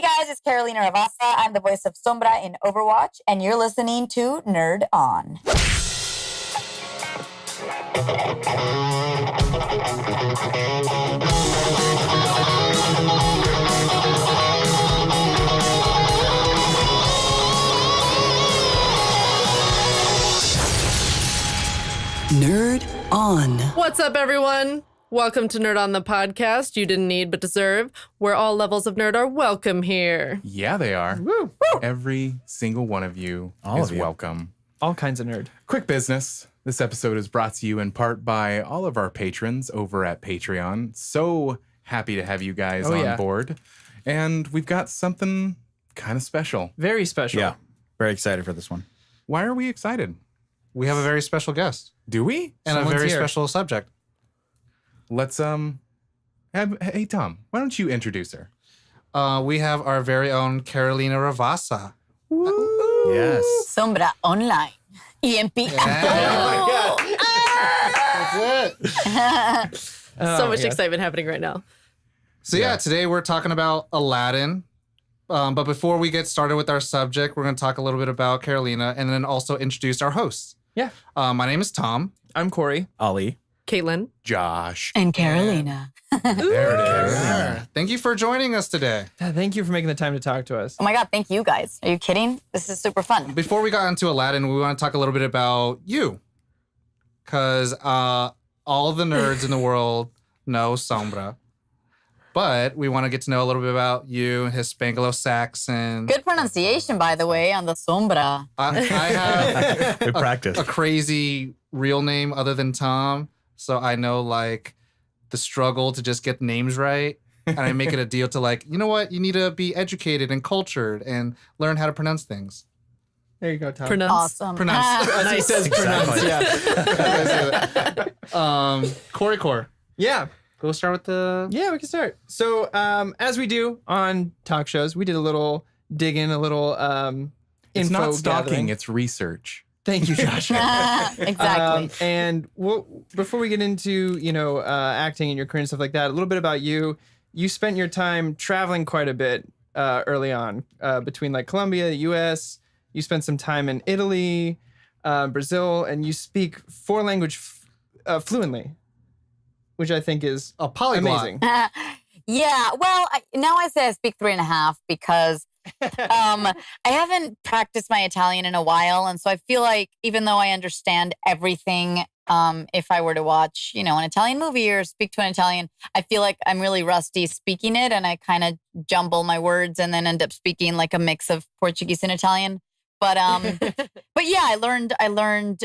guys, it's Carolina Ravassa. I'm the voice of Sombra in Overwatch, and you're listening to Nerd On. Nerd On. What's up, everyone? Welcome to Nerd On, the podcast you didn't need but deserve, where all levels of nerd are welcome here. Yeah, they are. Woo. Every single one of you is welcome. All kinds of nerd. Quick business. This episode is brought to you in part by all of our patrons over at Patreon. So happy to have you guys on board. And we've got something kind of special. Very special. Yeah, very excited for this one. Why are we excited? We have a very special guest. Do we? And Someone's a very here. special subject. Let's, hey, Tom, why don't you introduce her? We have our very own Carolina Ravassa. Yes. Sombra Online. EMP. That's it. So much excitement happening right now. So today we're talking about Aladdin. But before we get started with our subject, we're going to talk a little bit about Carolina and then also introduce our hosts. Yeah. My name is Tom. I'm Corey. Ali. Caitlin. Josh. And Carolina. There it is. Thank you for joining us today. Thank you for making the time to talk to us. Oh my God, thank you guys. Are you kidding? This is super fun. Before we got into Aladdin, we want to talk a little bit about you. Because all the nerds in the world know Sombra. But we want to get to know a little bit about you, Hispangalosaxon. Good pronunciation, by the way, on the Sombra. I have Good practice. a crazy real name other than Tom. So I know like the struggle to just get names right. And I make it a deal to like, you know what? You need to be educated and cultured and learn how to pronounce things. There you go, Tom. Pronounce. Awesome. Pronounce. As he says pronounce, yeah. Corey Core. Yeah. Go start with the... Yeah, we can start. So, as we do on talk shows, we did a little dig in, a little It's info not stalking, gathering. it's research. Thank you, Josh. Exactly. And before we get into, acting and your career and stuff like that, a little bit about you. You spent your time traveling quite a bit early on between like Colombia, the U.S. You spent some time in Italy, Brazil, and you speak 4 languages fluently, which I think is A polyglot. amazing. Yeah, well, now I say I speak 3.5 because I haven't practiced my Italian in a while. And so I feel like even though I understand everything, if I were to watch, an Italian movie or speak to an Italian, I feel like I'm really rusty speaking it. And I kind of jumble my words and then end up speaking like a mix of Portuguese and Italian. But yeah, I learned Italian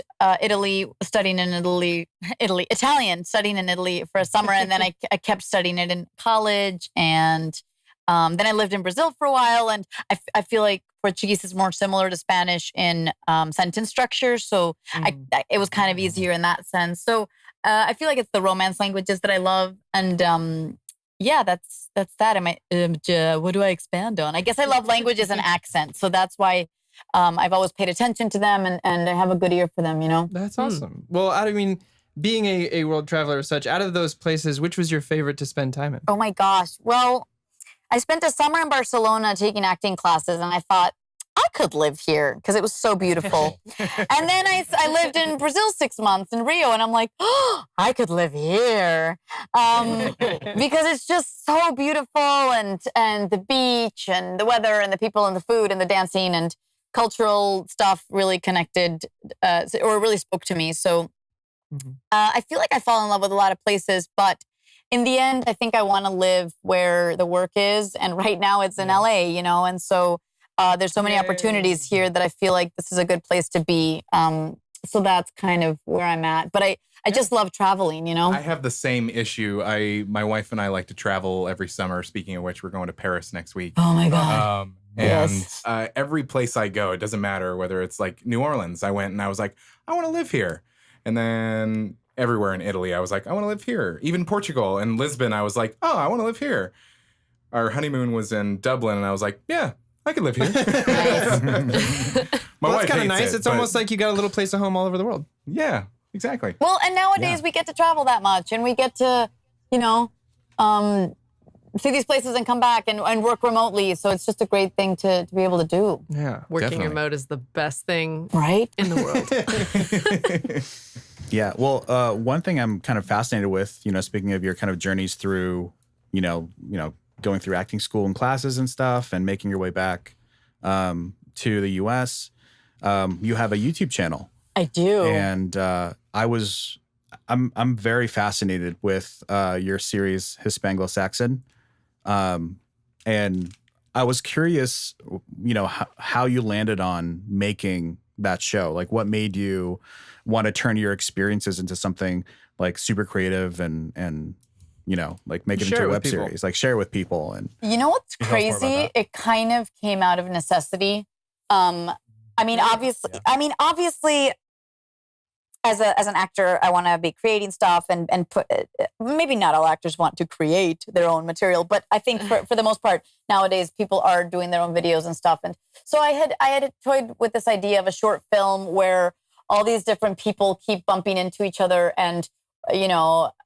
studying in Italy for a summer, and then I kept studying it in college, and then I lived in Brazil for a while, and I feel like Portuguese is more similar to Spanish in sentence structure, so it was kind of easier in that sense. So I feel like it's the Romance languages that I love, and that's that. What do I expand on? I guess I love languages and accents, so that's why. I've always paid attention to them and I have a good ear for them, That's awesome. Well, being a world traveler as such, out of those places, which was your favorite to spend time in? Oh my gosh. Well, I spent a summer in Barcelona taking acting classes and I thought, I could live here because it was so beautiful. And then I lived in Brazil 6 months in Rio and I'm like, oh, I could live here. Because it's just so beautiful and the beach and the weather and the people and the food and the dancing and cultural stuff really connected or really spoke to me. So I feel like I fall in love with a lot of places, but in the end, I think I want to live where the work is. And right now it's in LA, and so there's so many opportunities here that I feel like this is a good place to be. So that's kind of where I'm at. But I just love traveling, I have the same issue. My wife and I like to travel every summer. Speaking of which, we're going to Paris next week. Oh my God. And every place I go, it doesn't matter whether it's like New Orleans. I went and I was like, I want to live here. And then everywhere in Italy, I was like, I want to live here. Even Portugal and Lisbon, I was like, oh, I want to live here. Our honeymoon was in Dublin, and I was like, yeah, I could live here. My wife that's kind of hates nice. It's almost like you got a little place of home all over the world. Yeah, exactly. Well, and nowadays we get to travel that much, and we get to, see these places and come back and work remotely. So it's just a great thing to be able to do. Yeah. Working Definitely. remote is the best thing Right? in the world. Yeah. Well, one thing I'm kind of fascinated with, speaking of your kind of journeys through, going through acting school and classes and stuff, and making your way back to the U.S. You have a YouTube channel, I do. and I'm very fascinated with your series Hispangalosaxon, and I was curious, how you landed on making that show. Like, what made you want to turn your experiences into something like super creative and like make it Share into it a with web people. series, like share it with people. And You know what's Can you tell us more about crazy? that? It kind of came out of necessity. Obviously, as an actor, I want to be creating stuff and put. Maybe not all actors want to create their own material, but I think for the most part nowadays, people are doing their own videos and stuff. And so I had toyed with this idea of a short film where all these different people keep bumping into each other, and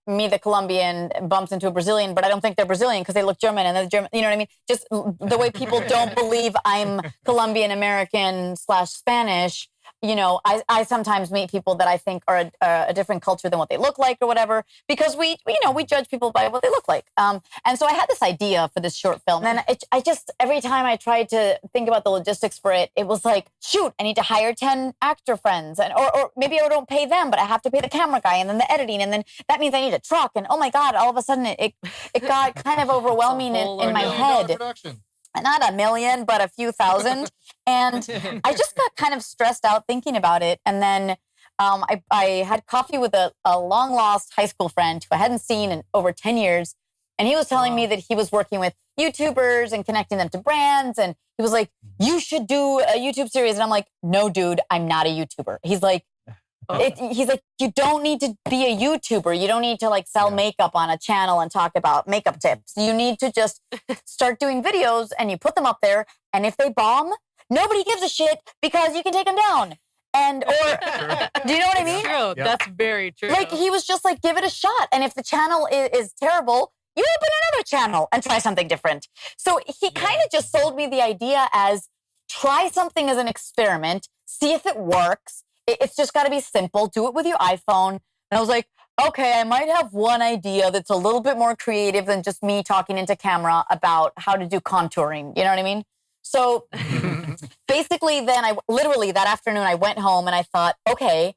me, the Colombian, bumps into a Brazilian, but I don't think they're Brazilian because they look German, and they're German. You know what I mean? Just the way people don't believe I'm Colombian American / Spanish. I sometimes meet people that I think are a different culture than what they look like or whatever, because we judge people by what they look like. And so I had this idea for this short film. And then I just, every time I tried to think about the logistics for it, it was like, shoot, I need to hire 10 actor friends, or maybe I don't pay them, but I have to pay the camera guy and then the editing. And then that means I need a truck. And oh my God, all of a sudden it got kind of overwhelming in my head. Production. Not a million, but a few thousand. And I just got kind of stressed out thinking about it. And then I had coffee with a long lost high school friend who I hadn't seen in over 10 years. And he was telling me that he was working with YouTubers and connecting them to brands. And he was like, you should do a YouTube series. And I'm like, no, dude, I'm not a YouTuber. He's like, you don't need to be a YouTuber. You don't need to like sell makeup on a channel and talk about makeup tips. You need to just start doing videos and you put them up there. And if they bomb, nobody gives a shit because you can take them down. Do you know what I mean? True. That's very true. Like he was just like, give it a shot. And if the channel is terrible, you open another channel and try something different. So he kind of just sold me the idea as try something as an experiment, see if it works. It's just got to be simple. Do it with your iPhone. And I was like, okay, I might have one idea that's a little bit more creative than just me talking into camera about how to do contouring. You know what I mean? So basically then that afternoon I went home and I thought, okay,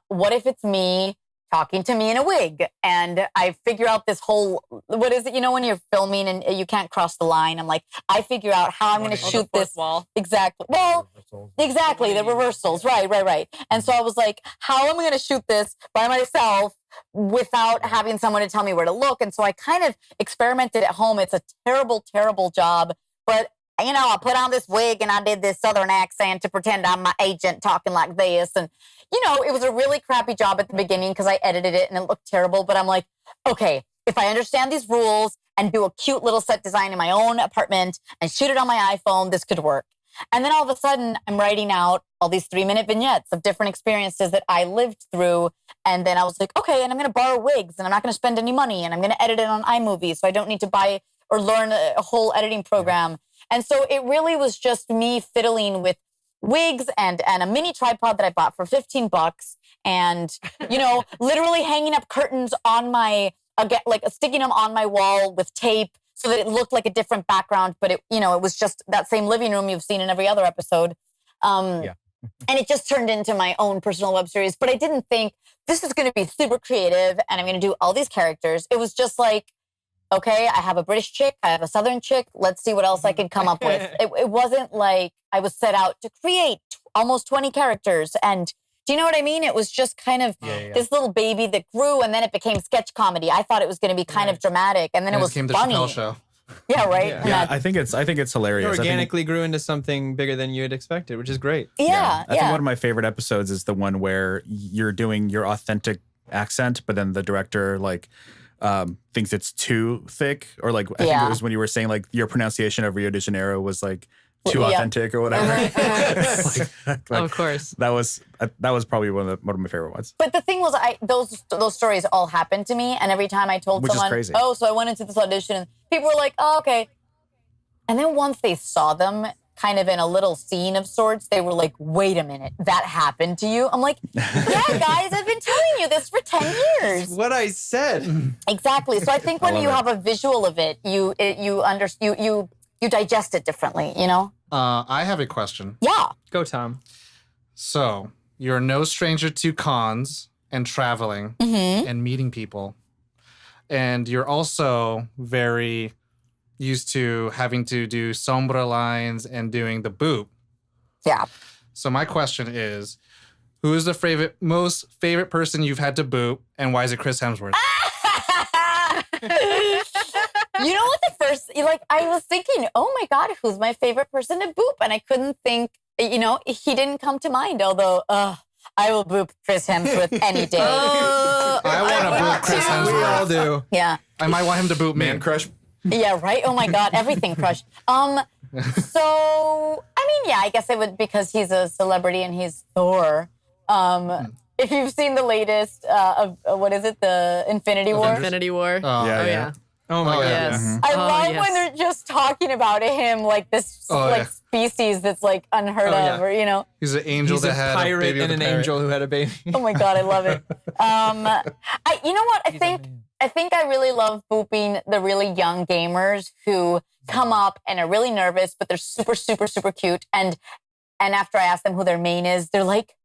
what if it's me talking to me in a wig? And I figure out this whole, what is it? When you're filming and you can't cross the line, I'm like, I figure out how I'm going to shoot this. Wall. Exactly. Well, exactly. The reversals. Right. And so I was like, how am I going to shoot this by myself without having someone to tell me where to look? And so I kind of experimented at home. It's a terrible, terrible job, but I put on this wig and I did this Southern accent to pretend I'm my agent talking like this. And, it was a really crappy job at the beginning because I edited it and it looked terrible. But I'm like, okay, if I understand these rules and do a cute little set design in my own apartment and shoot it on my iPhone, this could work. And then all of a sudden I'm writing out all these 3-minute vignettes of different experiences that I lived through. And then I was like, okay, and I'm going to borrow wigs and I'm not going to spend any money and I'm going to edit it on iMovie. So I don't need to buy or learn a whole editing program. And so it really was just me fiddling with wigs and a mini tripod that I bought for $15 and, literally hanging up curtains on sticking them on my wall with tape so that it looked like a different background. But it was just that same living room you've seen in every other episode. And it just turned into my own personal web series. But I didn't think this is going to be super creative and I'm going to do all these characters. It was just like, okay, I have a British chick, I have a Southern chick. Let's see what else I can come up with. It wasn't like I was set out to create almost 20 characters. And do you know what I mean? It was just kind of this little baby that grew and then it became sketch comedy. I thought it was going to be kind of dramatic and then it was became funny. the Chappelle Show. Yeah, right? Yeah. I think it's hilarious. It I think- organically grew into something bigger than you had expected, which is great. Yeah. I think one of my favorite episodes is the one where you're doing your authentic accent, but then the director thinks it's too thick, or like I think it was when you were saying like your pronunciation of Rio de Janeiro was like too Yeah. authentic or whatever. Of course. That was probably one of my favorite ones. But the thing was, those stories all happened to me, and every time I told Which is someone, crazy. "Oh, so I went into this audition," and people were like, "Oh, okay," and then once they saw them kind of in a little scene of sorts, they were like, "Wait a minute, that happened to you?" I'm like, "Yeah, guys, I've been telling you this for 10 years." What I said. Exactly. So I think when you have a visual of it, you digest it differently. You know? I have a question. Yeah. Go, Tom. So you're no stranger to cons and traveling and meeting people. And you're also very used to having to do Sombra lines and doing the boop. Yeah. So my question is, who is the most favorite person you've had to boop, and why is it Chris Hemsworth? You know what I was thinking, oh my God, who's my favorite person to boop? And I couldn't think, he didn't come to mind, although I will boop Chris Hemsworth any day. I want to boop Chris Hemsworth. We all do. Yeah. I might want him to boop me. Man crush. Yeah, right? Oh my God, everything crushed. So, I guess I would, because he's a celebrity and he's Thor. If you've seen the latest of, what is it, the Infinity War? Infinity War. Yeah. Oh my God. Yes. yeah. I love yes. when they're just talking about him like this yeah. species that's like unheard Oh, of, yeah. or He's an angel He's a that had a pirate baby and with an a parrot. angel who had a baby. Oh my God, I love it. You know what? I think I really love booping the really young gamers who come up and are really nervous, but they're super, super, super cute. And after I ask them who their main is, they're like,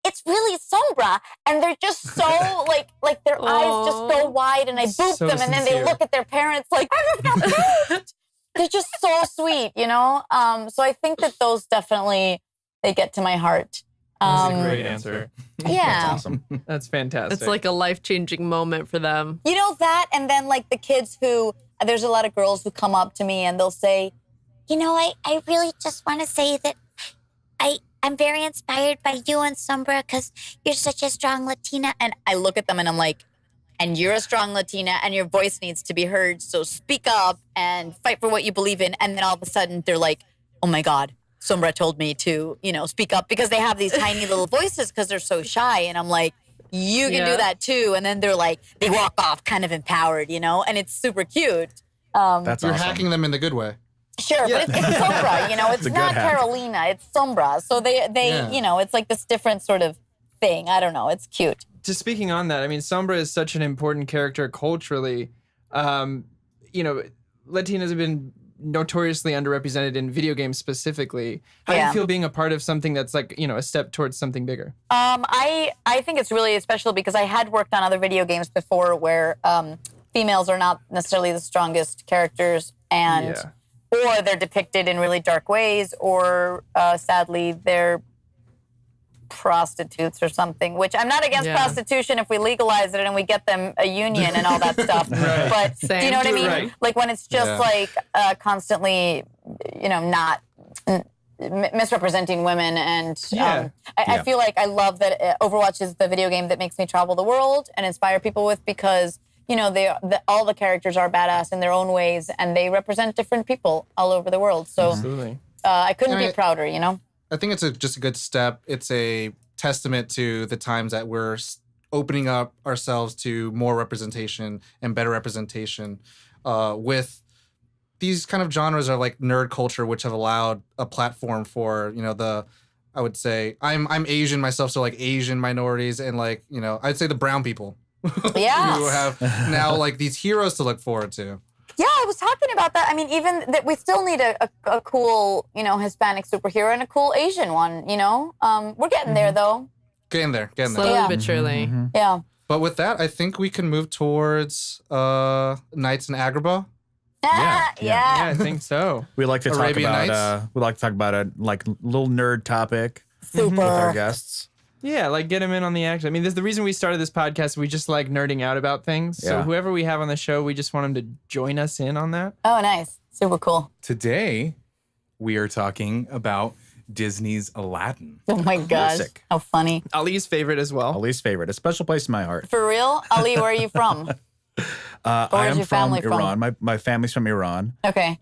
"It's really Sombra," and they're just so like their eyes just go wide, and I boop So them, and then they sincere. look at their parents like, "I just got booped." They're just so sweet, you know. So I think that those definitely they get to my heart. That's a great answer. Yeah. Awesome. That's fantastic. It's like a life-changing moment for them. You know that, and then like the kids who, there's a lot of girls who come up to me and they'll say, I really just want to say that I'm very inspired by you and Sombra because you're such a strong Latina. And I look at them and I'm like, and you're a strong Latina and your voice needs to be heard. So speak up and fight for what you believe in. And then all of a sudden they're like, oh my God, Sombra told me to, speak up, because they have these tiny little voices because they're so shy. And I'm like, you can do that too. And then they're like, they walk off kind of empowered, and it's super cute. That's You're awesome. hacking them in the good way. Sure, but it's Sombra, it's a good not hack. Carolina, it's Sombra. So they it's like this different sort of thing. I don't know, it's cute. Just speaking on that, Sombra is such an important character culturally. Latinas have been notoriously underrepresented in video games specifically. How do you feel being a part of something that's like, a step towards something bigger? I think it's really special because I had worked on other video games before where females are not necessarily the strongest characters, and or they're depicted in really dark ways, or sadly they're prostitutes or something, which I'm not against prostitution if we legalize it and we get them a union and all that stuff. But do you know what I mean? Right. Like when it's just constantly, not misrepresenting women. And I feel like I love that Overwatch is the video game that makes me travel the world and inspire people with, because all the characters are badass in their own ways, and they represent different people all over the world. So Absolutely. I couldn't be prouder, I think it's just a good step. It's a testament to the times that we're opening up ourselves to more representation and better representation with these kind of genres of like nerd culture, which have allowed a platform for, I would say, I'm Asian myself, so like Asian minorities and like, I'd say the brown people. Yes. Who have now like these heroes to look forward to. Yeah, I was talking about that. Even that we still need a cool, Hispanic superhero and a cool Asian one, We're getting there, though. Getting there. Slowly Yeah. but surely. Yeah. But with that, I think we can move towards Nights in Agrabah. Yeah, I think so. We like to talk Arabian about Nights? a like little nerd topic Super. with our guests. Yeah, like get them in on the action. This is the reason we started this podcast. We just like nerding out about things. So Yeah. whoever we have on the show, we just want them to join us in on that. Oh, nice. Super cool. Today, we are talking about Disney's Aladdin. Oh my gosh. Classic. How funny. Ali's favorite as well. Ali's favorite, a special place in my heart. For real? Ali, where are you from? I Where's am your from family from? Iran. My family's from Iran. Okay.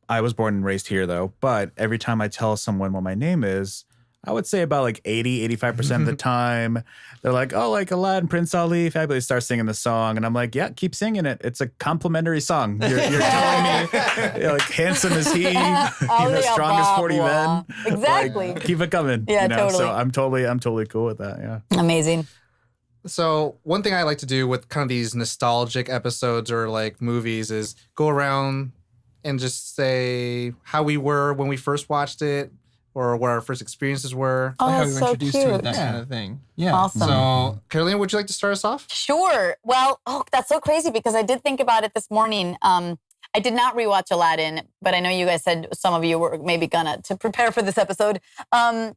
I was born and raised here though, but every time I tell someone what my name is, I would say about like 85% of the time, they're like, oh, like Aladdin, Prince Ali, fabulous, start singing the song. And I'm like, yeah, keep singing it. It's a complimentary song. You're telling me, like, handsome as he, strong as 40 men. Exactly. Like, keep it coming. Yeah, totally. So I'm totally cool with that. Yeah. Amazing. So one thing I like to do with kind of these nostalgic episodes or like movies is go around and just say how we were when we first watched it or what our first experiences were. Oh, How we that's were so introduced cute. to it, that kind of thing. Yeah. Awesome. So Carolina, would you like to start us off? Sure. Well, that's so crazy because I did think about it this morning. I did not rewatch Aladdin, but I know you guys said some of you were maybe gonna to prepare for this episode. I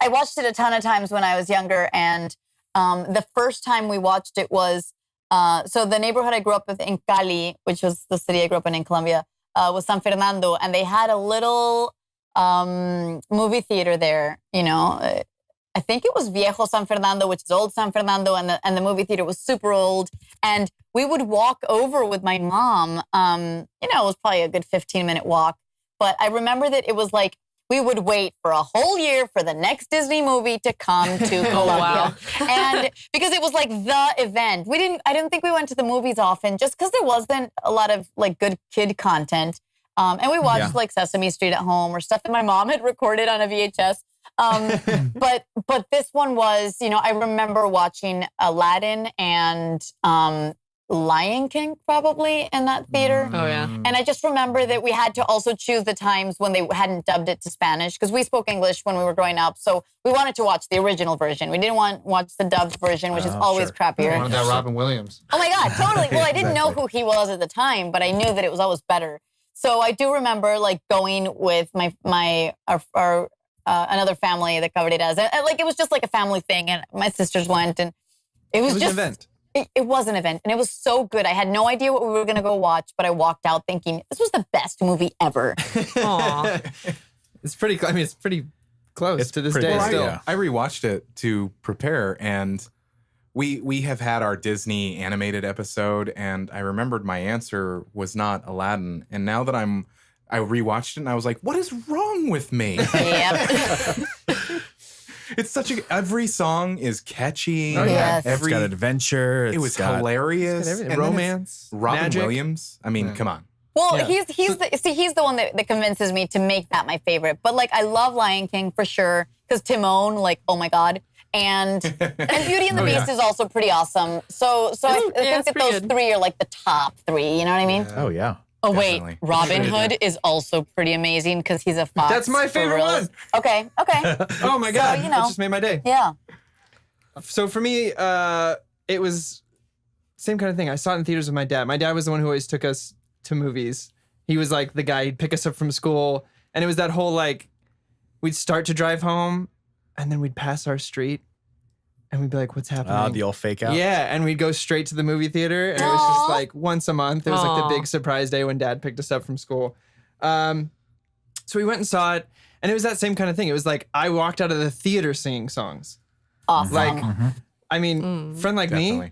watched it a ton of times when I was younger, and the first time we watched it was so the neighborhood I grew up with in Cali, which was the city I grew up in Colombia, was San Fernando, and they had a little movie theater there. You know, I think it was Viejo San Fernando, which is old San Fernando, and the movie theater was super old. And we would walk over with my mom. It was probably a good 15-minute walk, but I remember that it was like we would wait for a whole year for the next Disney movie to come to Colombia. And because it was like the event. I didn't think we went to the movies often just because there wasn't a lot of like good kid content. And we watched like Sesame Street at home or stuff that my mom had recorded on a VHS. But this one was, I remember watching Aladdin and Lion King probably in that theater. Oh, yeah. And I just remember that we had to also choose the times when they hadn't dubbed it to Spanish because we spoke English when we were growing up. So we wanted to watch the original version. We didn't want to watch the dubbed version, which is always crappier. Wanted that Robin Williams. Oh my God, totally. Well, I didn't know who he was at the time, but I knew that it was always better. So I do remember like going with our another family, the Cabreras. Like it was just like a family thing, and my sisters went, and it was just an event. It was an event, and it was so good. I had no idea what we were going to go watch, but I walked out thinking this was the best movie ever. Aw. It's pretty close to this pretty day close, still. yeah. I rewatched it to prepare, and we have had our Disney animated episode, and I remembered my answer was not Aladdin. And now that I rewatched it, and I was like, what is wrong with me? Yep. It's every song is catchy. Oh, yeah. Yes. It's got adventure. It was hilarious. It's got everything. And then Romance, it's Robin magic. Williams. I mean, come on. Well, Yeah. he's the one that convinces me to make that my favorite. But like, I love Lion King for sure because Timon, like, oh my God, and Beauty and the Beast is also pretty awesome. So I think it's that pretty those good. three are like the top three. You know what I mean? Oh yeah. Oh Definitely. wait, Robin Hood is also pretty amazing because he's a fox. That's my favorite gorillas. Okay. Oh my God. you That know. just made my day. Yeah. So for me, it was same kind of thing. I saw it in theaters with my dad. My dad was the one who always took us to movies. He was like the guy, he'd pick us up from school. And it was that whole like, we'd start to drive home and then we'd pass our street and we'd be like, what's happening? The old fake out. Yeah, and we'd go straight to the movie theater. And it was just Aw. like once a month. It was like the big surprise day when dad picked us up from school. So we went and saw it. And it was that same kind of thing. It was like I walked out of the theater singing songs. Awesome. Like, I mean, Friend Like Definitely. Me,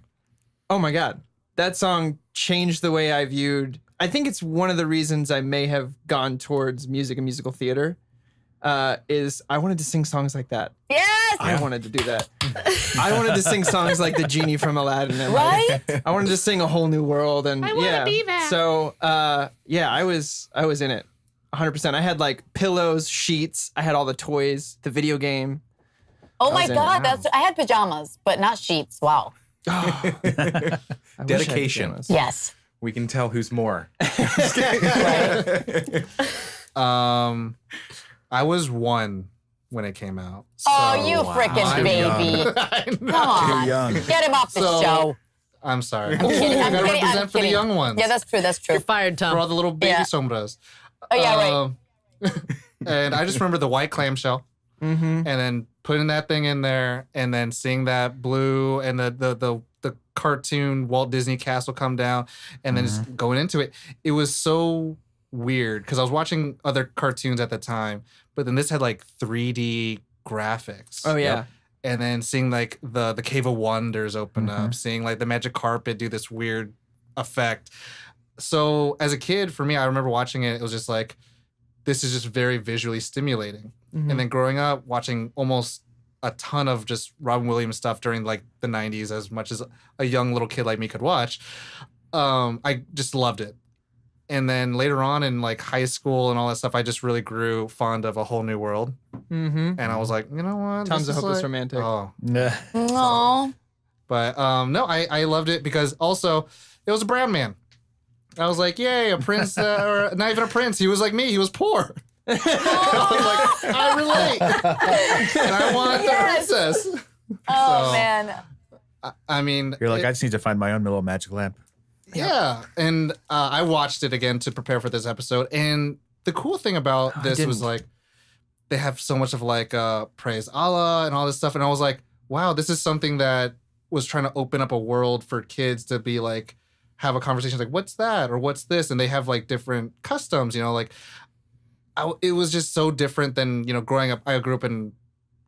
oh my God. That song changed the way I viewed. I think it's one of the reasons I may have gone towards music and musical theater is I wanted to sing songs like that. yes. I wanted to do that. I wanted to sing songs like the genie from Aladdin. And Right? I wanted to sing A Whole New World. And I wanna be that. So, I was in it 100%. I had like pillows, sheets. I had all the toys, the video game. Oh my was in God, it. I had pajamas, but not sheets. Wow. I wish I had Dedication. pajamas. Yes. We can tell who's more. I was 1 when it came out. Oh, you so frickin' I'm baby. young. I know. Come on. young. Get him off the So- show. I'm sorry. kidding, I I'm gotta kidding, I'm represent for the kidding. young ones. Yeah, that's true. That's true. You're fired, for all Tom. the little baby Yeah. sombras. Oh, yeah, right. And I just remember the white clamshell, Mm-hmm. and then putting that thing in there, and then seeing that blue and the cartoon Walt Disney castle come down, and then just going into it. It was so weird because I was watching other cartoons at the time, but then this had like 3D graphics. Oh, yeah. And then seeing like the Cave of Wonders open up, seeing like the magic carpet do this weird effect. so as a kid, for me, I remember watching it. It was just like, this is just very visually stimulating. And then growing up, watching almost a ton of just Robin Williams stuff during like the 90s, as much as a young little kid like me could watch, I just loved it. And then later on in like high school and all that stuff, I just really grew fond of A Whole New World. And I was like, you know what? Tom's a This is hopeless like- romantic. Oh. Aw. But no, I loved it because also it was a brown man. I was like, yay, a prince, or not even a prince. He was like me. He was poor. I was like, I relate. And I want the princess. Oh, So- man. I mean, You're like, I just need to find my own little magic lamp. yeah. And I watched it again to prepare for this episode. And the cool thing about this was didn't. like, they have so much of like praise Allah and all this stuff. And I was like, wow, this is something that was trying to open up a world for kids to be like, have a conversation like, what's that? Or what's this? And they have like different customs, you know, like it was just so different than, you know, growing up. I grew up in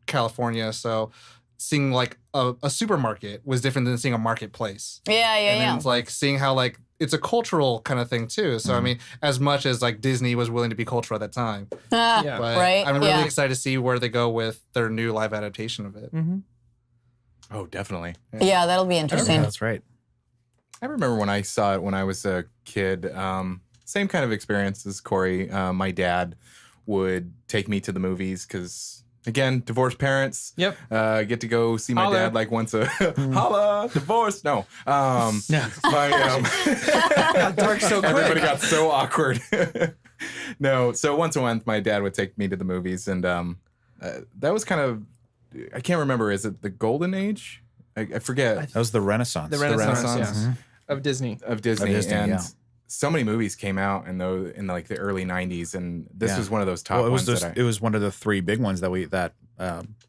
California. So seeing like a supermarket was different than seeing a marketplace. Yeah, And then it's like seeing how like it's a cultural kind of thing too. So I mean, as much as like Disney was willing to be cultural at that time, Yeah. but Right, I'm really yeah. excited to see where they go with their new live adaptation of it. Oh, definitely. Yeah, that'll be interesting. That's right. I remember when I saw it when I was a kid. Same kind of experience as Corey. My dad would take me to the movies because, again, divorced parents. Yep. Get to go see my Holla. dad like once a holla, divorced. No. My, Dark so quick. everybody got so awkward. No. So once a month, my dad would take me to the movies, and that was kind of. I can't remember. Is it the golden age? I forget. That was the Renaissance. The Renaissance, Renaissance. yeah. Of Disney. Of Disney, Disney, and yeah. so many movies came out in like the early '90s, and this Yeah. was one of those top Well, it was ones. it was one of the three big ones that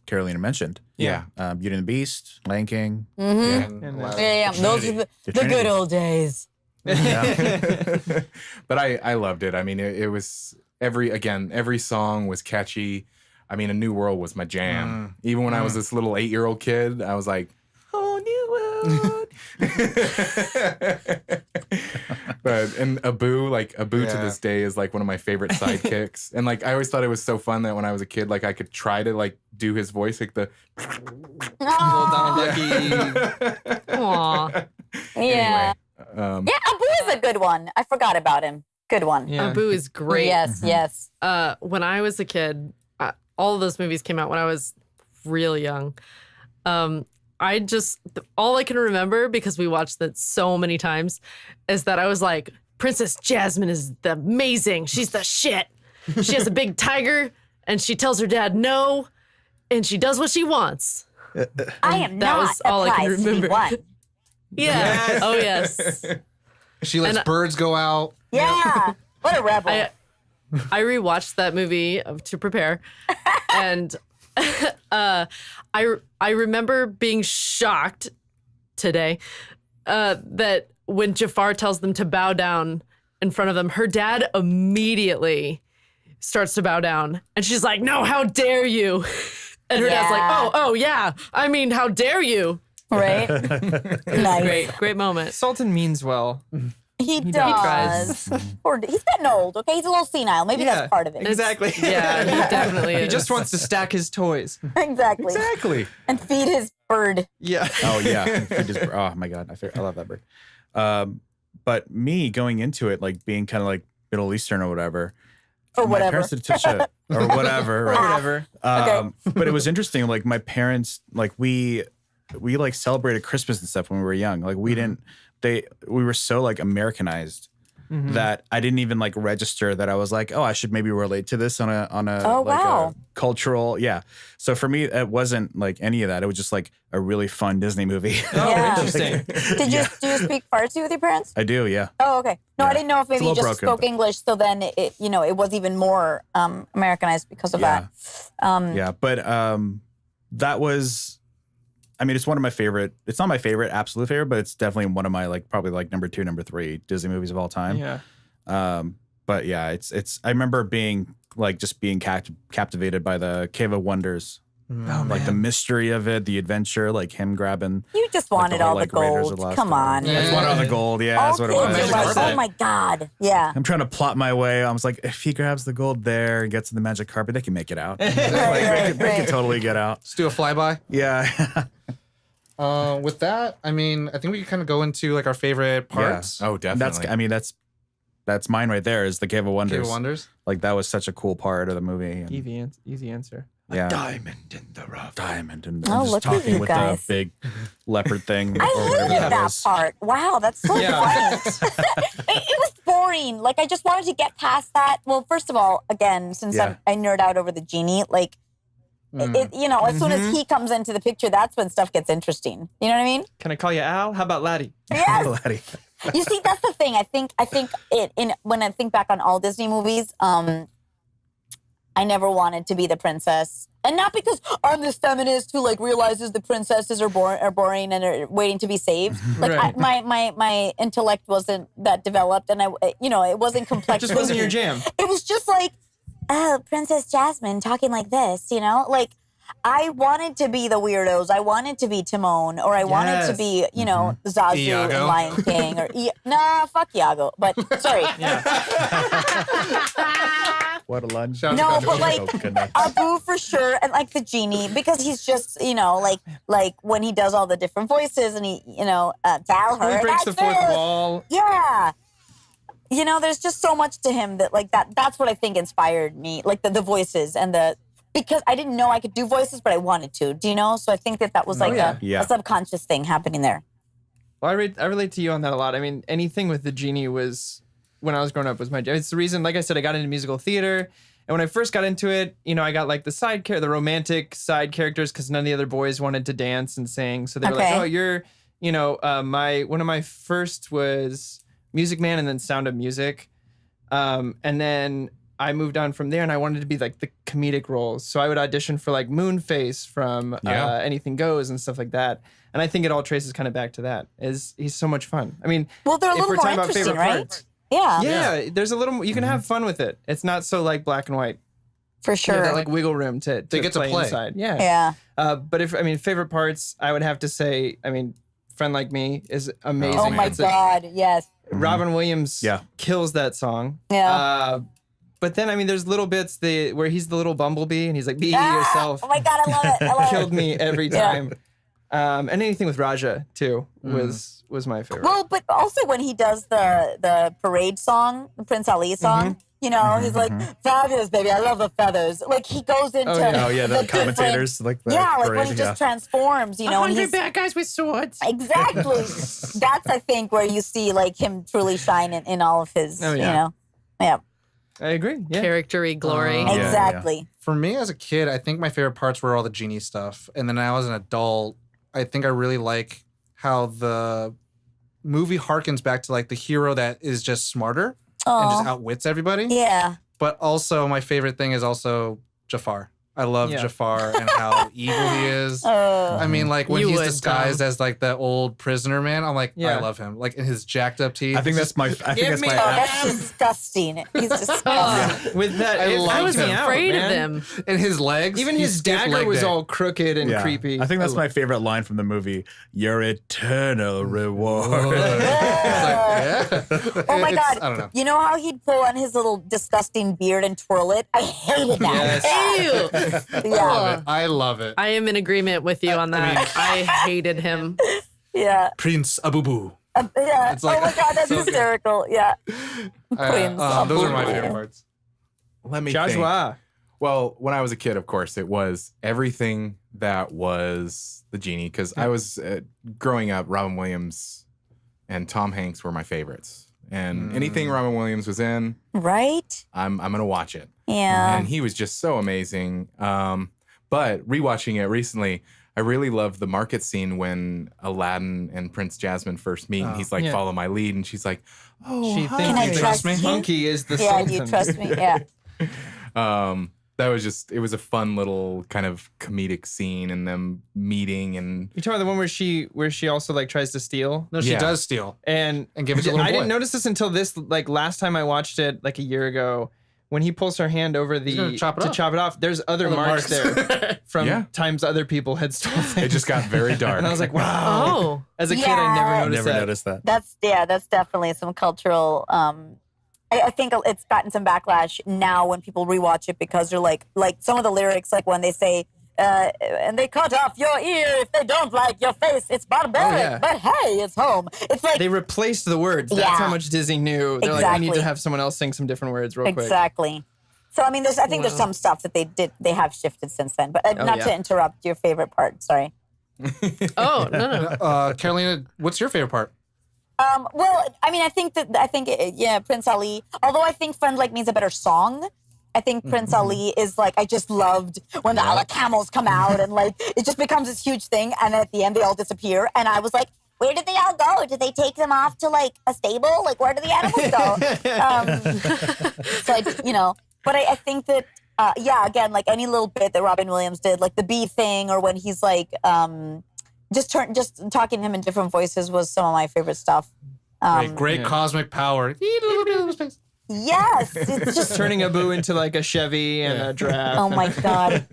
Carolina mentioned. Yeah. Beauty and the Beast, Lion King. And And Aladdin. Yeah, those are the Trinity. good old days. But I loved it. I mean, it was every song was catchy. I mean, A New World was my jam. Even when I was this little 8-year-old kid, I was like, "Oh, New World." And Abu to Yeah. this day is like one of my favorite sidekicks. And like I always thought it was so fun that when I was a kid, like I could try to like do his voice, like the. Little Donald Ducky. Aw. Yeah. Anyway, Yeah, Abu is a good one. I forgot about him. Good one. Yeah. Abu is great. Yes, yes. When I was a kid, all of those movies came out when I was really young. I just, all I can remember, because we watched that so many times, is that I was like, Princess Jasmine is amazing. She's the shit. She has a big tiger, and she tells her dad no, and she does what she wants. I am that not was all I can surprised to be remember. one. Yeah. Yes. Oh, yes. She lets And- birds go out. Yeah. What a rebel. I rewatched that movie to prepare, and I remember being shocked today that when Jafar tells them to bow down in front of them, her dad immediately starts to bow down, and she's like, "No, how dare you!" And her dad's Yeah. like, "Oh yeah, I mean, how dare you?" right? Nice. Great moment. Sultan means well. He tries. does. He's getting old, okay? He's a little senile. Maybe that's part of it. Exactly. Yeah, he definitely is. He just wants to stack his toys. Exactly. exactly. And feed his bird. Yeah. Oh yeah. Oh my god, I love that bird. But me going into it, like being kind of like Middle Eastern or whatever. Or My whatever. parents did such a or whatever, right? Whatever. Okay. But it was interesting. Like my parents, like we like celebrated Christmas and stuff when we were young. Like we didn't. We were so like Americanized that I didn't even like register that I was like, oh, I should maybe relate to this on a Oh, like wow. a cultural, yeah. So for me, it wasn't like any of that. It was just like a really fun Disney movie. Oh, Yeah. interesting. Do you speak Farsi with your parents? I do, yeah. Oh, okay. No, I didn't know if maybe a you little just broken, spoke but- English, so then it was even more Americanized because of Yeah. that. Yeah, but that was. I mean, it's one of my favorite. It's not my favorite, absolute favorite, but it's definitely one of my like probably like number 2, number 3 Disney movies of all time. Yeah. But yeah, it's. I remember being like just being captivated by the Cave of Wonders Like the mystery of it, the adventure, like him grabbing. You just the wanted whole, all the like, Raiders of gold. the Lost Come Ark. on. Yeah. That's one on the gold. Yeah, All that's what it kids was. are like, 100%. oh my God. Yeah. I'm trying to plot my way. I was like, if he grabs the gold there and gets to the magic carpet, they can make it out. Like, they can totally get out. Let's do a flyby. Yeah. With that, I mean, I think we can kind of go into like our favorite parts. Oh, definitely. That's mine right there. Is the Cave of Wonders. Cave of Wonders. Like that was such a cool part of the movie. And, Easy answer. yeah. Diamond in the rough. Diamond and Oh, just look at talking you with guys. the big leopard thing. I or whatever hated that that was. part. Wow, that's so Yeah. funny. It was boring. Like, I just wanted to get past that. Well, first of all, again, since Yeah. I nerd out over the genie, like, as soon as he comes into the picture, that's when stuff gets interesting. You know what I mean? Can I call you Al? How about Laddie? Yes. Laddie. You see, that's the thing. I think when I think back on all Disney movies, I never wanted to be the princess, and not because I'm this feminist who like realizes the princesses are boring and are waiting to be saved. Like Right. my intellect wasn't that developed, and it wasn't It complex. just wasn't your thinking. jam. It was just like, oh, Princess Jasmine talking like this, like. I wanted to be the weirdos. I wanted to be Timon, or I wanted to be, Zazu Iago. in Lion King, or nah, fuck Iago. But sorry, What a lunch. no, but like Oh, goodness. Abu for sure, and like the genie because he's just, like when he does all the different voices and he, tell her He breaks the that's fourth it. wall. Yeah. There's just so much to him that like that's what I think inspired me, like the voices and because I didn't know I could do voices, but I wanted to. Do you know? So I think that was like Yeah. a subconscious thing happening there. Well, I relate to you on that a lot. I mean, anything with the genie was, when I was growing up, was my jam. It's the reason, like I said, I got into musical theater. And when I first got into it, I got like the romantic side characters because none of the other boys wanted to dance and sing. So they were like, Okay. oh, you're, one of my first was Music Man and then Sound of Music. And then I moved on from there and I wanted to be like the comedic roles. So I would audition for like Moonface from Anything Goes and stuff like that. And I think it all traces kind of back to that. He's so much fun. I mean, Well, they're a if little we're more talking about interesting, favorite right? parts. Yeah, Yeah, there's a little, you can have fun with it. It's not so like black and white. for You sure. have that like wiggle room to get to play. inside. Yeah. yeah. But favorite parts, I would have to say, Friend Like Me is amazing. Oh my It's God, yes. Robin Williams Yeah. kills that song. Yeah. But then, there's little bits where he's the little bumblebee and he's like, be yourself. Oh my God, I love it. I love Killed it. me every Yeah. time. And anything with Raja, too, was my favorite. Well, but also when he does the parade song, the Prince Ali song, he's like, fabulous, baby. I love the feathers. Like he goes into Oh, yeah, the different- commentators. Like the like when parade, he just transforms, and he's bad guys with swords. exactly. That's I think where you see like him truly shine in all of his, Oh, yeah. yeah, I agree. Yeah. Charactery glory. Yeah, exactly. For me as a kid, I think my favorite parts were all the genie stuff. And then now as an adult, I think I really like how the movie harkens back to like the hero that is just smarter and just Oh, outwits everybody. yeah. But also my favorite thing is also Jafar. I love Yeah. Jafar and how evil he is. Oh, I mean, like when You he's would, disguised as like the old prisoner man, I'm like, Yeah. I love him. Like in his jacked up teeth. I think that's my. Give me oh, that's disgusting. He's disgusting. With that, I it love I was freaked me out, afraid man. of them. and his legs. Even he his skipped dagger leg was day. all crooked and creepy. I think that's my favorite line from the movie. Your eternal reward. Yeah. Oh my It's- God. I don't know. You know how he'd pull on his little disgusting beard and twirl it? I hated that. Ew. Yeah. I love it. I am in agreement with you on that. I hated him. Yeah. Prince Abubu. Yeah. It's like- oh my God, that's so good. hysterical. Yeah. Prince Those are my Abubu. favorite parts. Let me think. Joshua. Well, when I was a kid, of course, it was everything that was the genie. Because I was growing up, Robin Williams and Tom Hanks were my favorites. And anything Robin Williams was in, Right? I'm gonna watch it. Yeah. And he was just so amazing. But rewatching it recently, I really love the market scene when Aladdin and Prince Jasmine first meet. And he's like, Yeah. "Follow my lead," and she's like, "Oh, She hi." Can I thinks trust the you? monkey is the Yeah, sultan. you trust me? Yeah. That was just, it was a fun little kind of comedic scene and them meeting and You talking about the one where she also like tries to steal? No, she Yeah. does steal. And And give it to a little I didn't boy. notice this until this, like last time I watched it like a year ago, when he pulls her hand over He's gonna the chop it to off. chop it off, there's other marks there from Yeah. times other people had stolen things. It just got very dark. and I was like, wow. Oh. As a kid, I Yeah. never I noticed never that. noticed that. That's definitely some cultural. I think it's gotten some backlash now when people rewatch it because they're like some of the lyrics, like when they say, and they cut off your ear if they don't like your face. It's barbaric, Oh, yeah. but hey, it's home. It's like They replaced the words. That's Yeah. how much Disney knew. They're like, we need to Exactly. have someone else sing some different words real quick. exactly. So I mean, I think there's some stuff that they have shifted since then. But not to yeah. interrupt your favorite part. Sorry. Oh, no. Carolina, what's your favorite part? Well, I mean, I think Prince Ali. Although I think "Friend Like Me" is a better song. I think Prince Ali is like, I just loved when the camels come out and like it just becomes this huge thing, and at the end they all disappear, and I was like, where did they all go? Did they take them off to like a stable? Like, where do the animals go? But I think that again, like any little bit that Robin Williams did, like the bee thing, or when he's like just talking to him in different voices was some of my favorite stuff. Great cosmic power. Yes, it's just Turning Abu into like a Chevy and a giraffe. oh my god.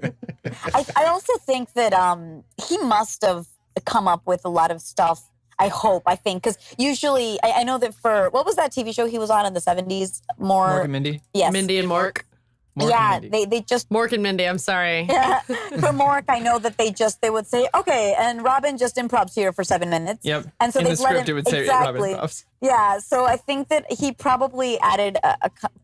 I also think that he must have come up with a lot of stuff. I think because usually I know that for what was that TV show he was on in the 70s? Mork and Mindy. Yes. Mindy and Mork. Mork yeah, and Mindy. they just Mork and Mindy, I'm sorry. for Mork, I know that they would say, okay, and Robin just improvs here for 7 minutes. Yep. And so in they'd the script, let him, it would say exactly. Robin Puffs. Yeah, so I think that he probably added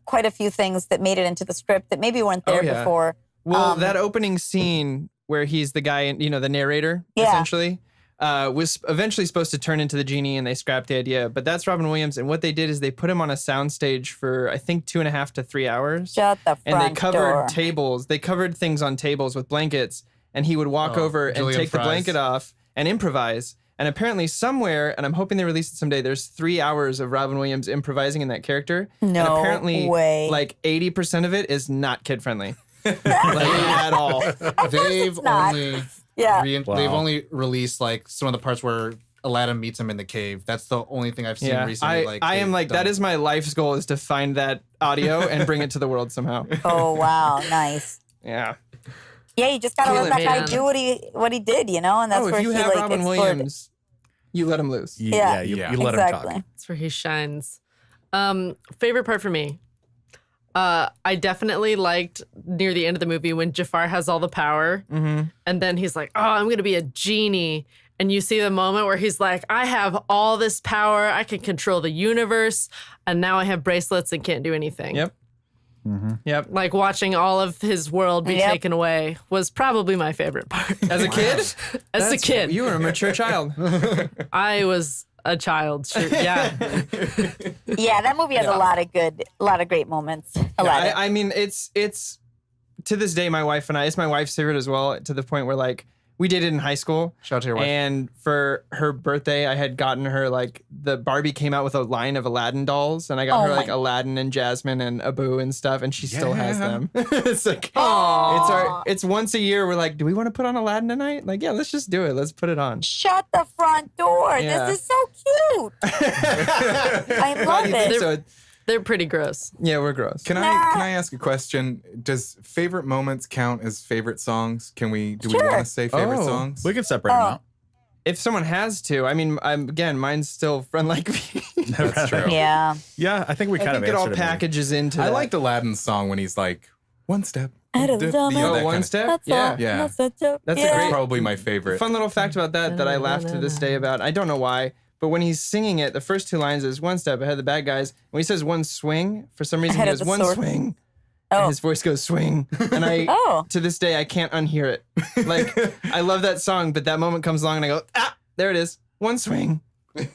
quite a few things that made it into the script that maybe weren't there yeah. before. Well, that opening scene where he's the guy, the narrator, Yeah. essentially, was eventually supposed to turn into the genie, and they scrapped the idea. But that's Robin Williams, and what they did is they put him on a soundstage for I think 2.5 to 3 hours. Shut the front And they covered door. tables. They covered things on tables with blankets, and he would walk over and Julian take the Fries. blanket off and improvise. And apparently somewhere, and I'm hoping they release it someday, there's 3 hours of Robin Williams improvising in that character. No and apparently way. like 80% of it is not kid friendly. Like at all. They've not. only Yeah. they've only released like some of the parts where Aladdin meets him in the cave. That's the only thing I've seen Yeah. recently. I am they've like, that done. is my life's goal, is to find that audio and bring it to the world somehow. Oh wow, nice. Yeah. Yeah, you just gotta let that guy Man. do what he did, and that's Oh, where if you he have like Robin explored. Williams, you let him loose. Yeah. You let exactly. him talk. That's where he shines. Favorite part for me. I definitely liked near the end of the movie when Jafar has all the power, and then he's like, "Oh, I'm gonna be a genie." And you see the moment where he's like, "I have all this power. I can control the universe, and now I have bracelets and can't do anything." Yep. Yep. Like watching all of his world be Yep. taken away was probably my favorite part. As a kid? As a kid, You were a mature child. I was a child. Sure, yeah. Yeah, that movie has a lot of great moments. Aladdin. I mean, it's to this day, my wife and I, it's my wife's favorite as well, to the point where like we did it in high school. Shout out to your wife. And for her birthday, I had gotten her like the Barbie came out with a line of Aladdin dolls, and I got Oh her my- like Aladdin and Jasmine and Abu and stuff, and she still has Yeah. them. It's like it's once a year. We're like, do we want to put on Aladdin tonight? Like, yeah, let's just do it. Let's put it on. Shut the front door. Yeah. This is so cute. I Why love do you think it. so? They're pretty gross. Yeah, we're gross. Can I ask a question? Does favorite moments count as favorite songs? Do we Sure. want to say favorite Oh. songs? We can separate them out. If someone has to, I mean, again, mine's still Friend Like Me. That's true. Yeah. Yeah, I think we I kind think of it all answered packages into. I that. liked Aladdin's song when he's like, one step. I don't know. that Oh, kind one of- step. That's Yeah. all. Yeah. That's a joke. That's a yeah. great- Probably my favorite. Fun little fact about that I laugh to this day about. I don't know why, but when he's singing it, the first 2 lines is one step ahead of the bad guys. When he says one swing, for some reason Ahead he of goes the one sword. swing. Oh. And his voice goes swing. And I, Oh. to this day, I can't unhear it. Like, I love that song, but that moment comes along and I go, there it is. One swing.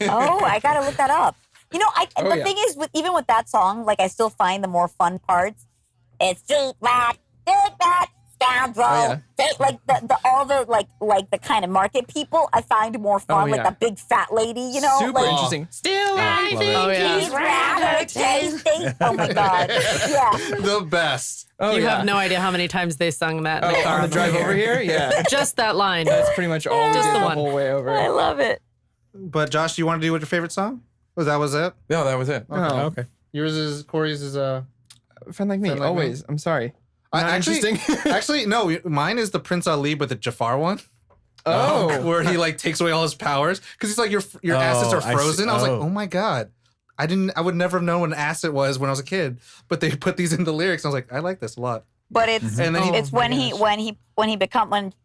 Oh, I gotta look that up. The yeah. thing is, even with that song, like I still find the more fun parts. It's street rat, scoundrel. Oh, yeah. Like all the like the kind of market people, I find more fun. Oh, Like yeah. the big fat lady, Super like, interesting. Still, I love think it. Oh, yeah. He's rather tasty. Oh my god. Yeah. The best. Oh, You yeah. have no idea how many times they sung that in the car on the on the drive way over here? Yeah. Just that line. That's pretty much all we Just did the the one. whole way over. I love it. But Josh, do you want to do what your favorite song? Was it? No, that was it. Oh. Okay. Yours is Corey's is Friend Like Me, Friend Like Me. always. I'm sorry. Not Actually, interesting. actually, no. Mine is the Prince Ali, but the Jafar one. Oh. Where he like takes away all his powers because he's like your assets are I see. frozen. I was like, Oh. oh my god, I would never have known what an asset was when I was a kid. But they put these in the lyrics. And I was like, I like this a lot. But it's And then it's when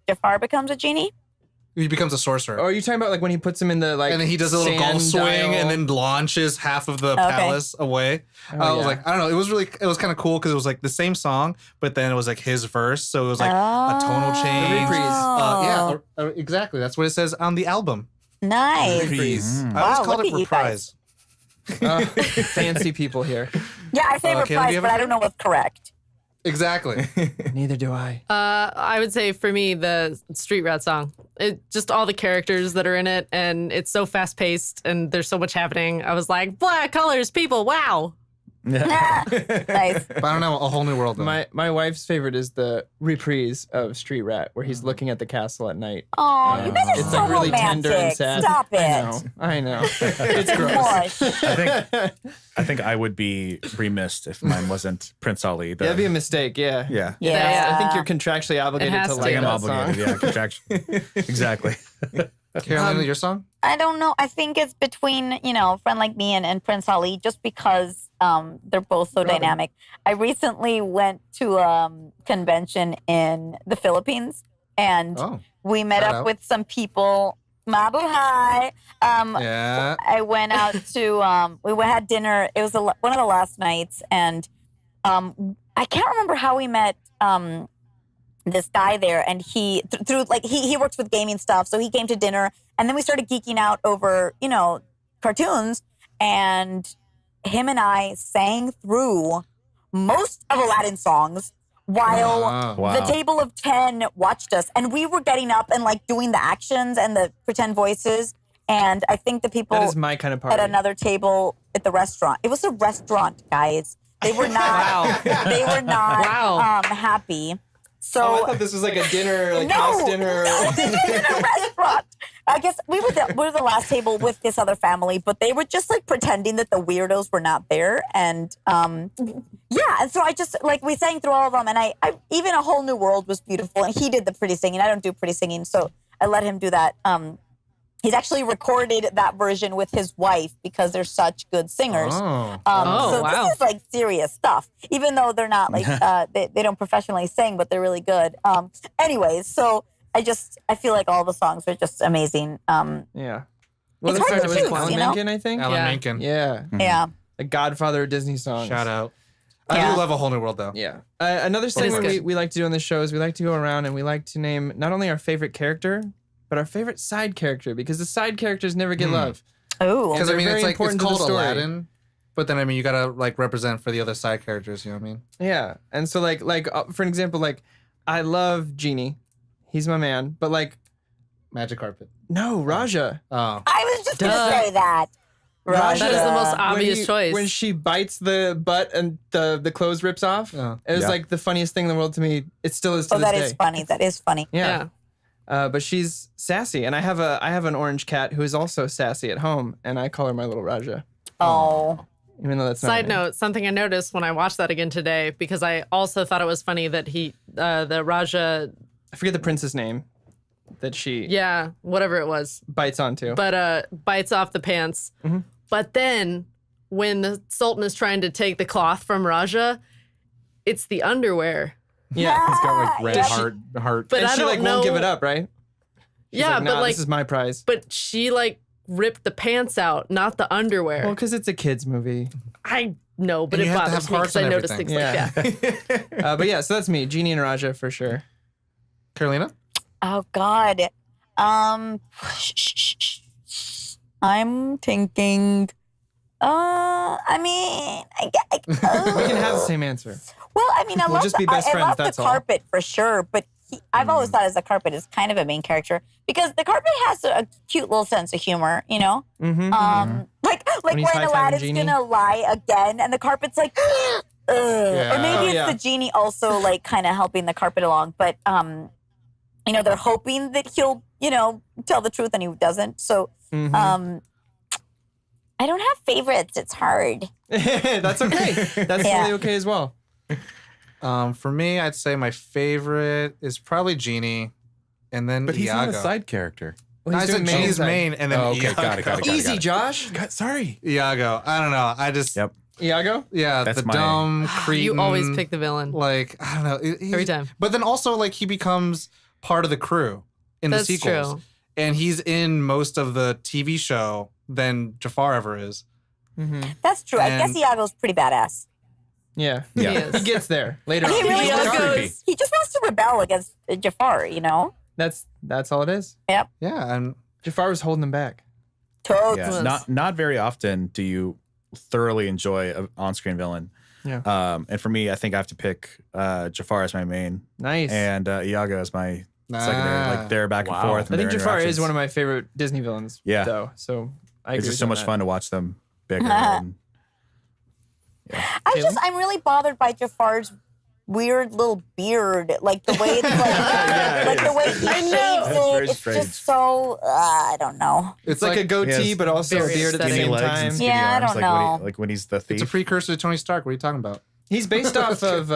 Jafar becomes a genie. he becomes a sorcerer. Oh, are you talking about like when he puts him in the like And then he does a little golf sand swing dial? and then launches half of the palace away. I was yeah. like, I don't know. It was kind of cool because it was like the same song, but then it was like his verse. So it was like a tonal change. reprise. Yeah, exactly. That's what it says on the album. Nice. Reprise. I always Wow, called look it at you guys. reprise. Fancy people here. Yeah, I say Caleb, do you reprise, have but a I don't know what's correct. Exactly. Neither do I. I would say for me, the Street Rat song. It just all the characters that are in it, and it's so fast paced, and there's so much happening. I was like, black colors, people, wow. Nice. But I don't know, a whole new world though. My wife's favorite is the reprise of Street Rat, where he's looking at the castle at night. Oh, you guys are It's so like really romantic. tender and sad. Stop it. I know. It's gross. Mush. I think I would be remiss if mine wasn't Prince Ali. That'd be a mistake. Yeah. yeah. Yeah. I think you're contractually obligated has to to. like I am that obligated. song. Yeah, contraction. Exactly. Carolina, your song? I don't know. I think it's between, Friend Like Me and Prince Ali, just because they're both so dynamic. I recently went to a convention in the Philippines, and we met Shout up out. with some people. Mabuhay. Yeah. I went out to, we had dinner. It was one of the last nights, and I can't remember how we met this guy there, and he through like he works with gaming stuff, so he came to dinner, and then we started geeking out over cartoons, and him and I sang through most of Aladdin songs while Wow. the table of 10 watched us, and we were getting up and like doing the actions and the pretend voices, and I think the people That is my kind of party. at another table at the restaurant. It was a restaurant, guys. They were not. They were not Wow. happy. So Oh, I thought this was like a dinner, like house dinner. No, this was in a restaurant. I guess we were the last table with this other family, but they were just like pretending that the weirdos were not there, and yeah. And so I just we sang through all of them, and I even A Whole New World was beautiful, and he did the pretty singing. I don't do pretty singing, so I let him do that. He's actually recorded that version with his wife because they're such good singers. Oh. So wow. this is like serious stuff, even though they're not like they don't professionally sing, but they're really good. Anyways, so I feel like all the songs are just amazing. Yeah. It's this hard to was choose, Alan you know? Menken, I think. Alan Yeah. Menken. Yeah. Yeah, A godfather of Disney songs. Shout out. I Yeah. do love A Whole New World though. Yeah. Another segment good. we like to do on the show is we like to go around and we like to name not only our favorite character, but our favorite side character, because the side characters never get love. ooh, Because they're I mean, very it's important to the called story. Aladdin, but then I mean, you gotta like represent for the other side characters. You know what I mean? Yeah. And so for an example, like I love Genie. He's my man. But like, Magic carpet. no, Raja. Oh. I was just Duh. gonna say that. Raja. That is the most Raja. obvious choice. When she bites the butt and the clothes rips off, Yeah. it was Yeah. like the funniest thing in the world to me. It still is to Oh, this that day. is funny. That is funny. Yeah. But she's sassy, and I have an orange cat who is also sassy at home, and I call her my little Raja, Oh, even though that's not Side her name. note, something I noticed when I watched that again today, because I also thought it was funny that the Raja, I forget the prince's name that she whatever it was, bites onto. but bites off the pants. Mm-hmm. But then when the Sultan is trying to take the cloth from Raja, it's the underwear. yeah, He's got like red Yeah. heart. But and I she don't like know. won't give it up, right? She's Yeah, like, but nah, like, this is my prize. but she like ripped the pants out, not the underwear. Well, because it's a kids movie. I know, but And it you have to bothers have me hearts because I and noticed everything. things like that. But yeah, so that's me, Genie and Raja for sure. Carolina. oh God. I'm thinking. I mean, We can have the same answer. Well, I mean, I We'll love just be best I friends, love that's the all. carpet for sure, but I've always thought as the carpet is kind of a main character because the carpet has a cute little sense of humor, you know. Mm-hmm. Like When he's when high-fiving Aladdin's Genie. gonna lie again, and the carpet's like, ugh. Yeah. Or maybe Oh, it's yeah. the genie also like kind of helping the carpet along, but you know, they're hoping that he'll, you know, tell the truth and he doesn't. So Mm-hmm. I don't have favorites. It's hard. That's okay. That's Yeah. totally okay as well. For me, I'd say my favorite is probably Genie, and then But he's not a Iago. side character. Well, I he's said doing main Genie's side. main, and then Oh, okay, Iago. got it. Easy, Josh. God, sorry. Iago. I don't know. I just Yep. Iago? yeah, That's the my- dumb cretin. You always pick the villain. like I don't know Every time. But then also like he becomes part of the crew in That's the sequels, true. and he's in most of the TV show than Jafar ever is. That's true. I guess And- Iago's pretty badass. Yeah. He is. He gets there later He on. really Iago wants to, is- he just wants to rebel against Jafar, you know? That's all it is. Yeah, and Jafar was holding him back. Totes. Yeah, Was. not very often do you thoroughly enjoy an on-screen villain. Yeah. And for me, I think I have to pick Jafar as my main Nice. and Iago as my secondary. Like they're back and forth. I think Jafar is one of my favorite Disney villains. Yeah. Though, so I agree. It's just so with much that. fun to watch them bigger. And, I'm really bothered by Jafar's weird little beard. Like the way it's like the way he shaves very it. It's strange. just so, I don't know. It's like a goatee, has but also a very beard at the aesthetic. same legs time. and skinny Yeah, I arms, don't like know. When when he's the thief. it's a precursor to Tony Stark. What are you talking about? He's based off of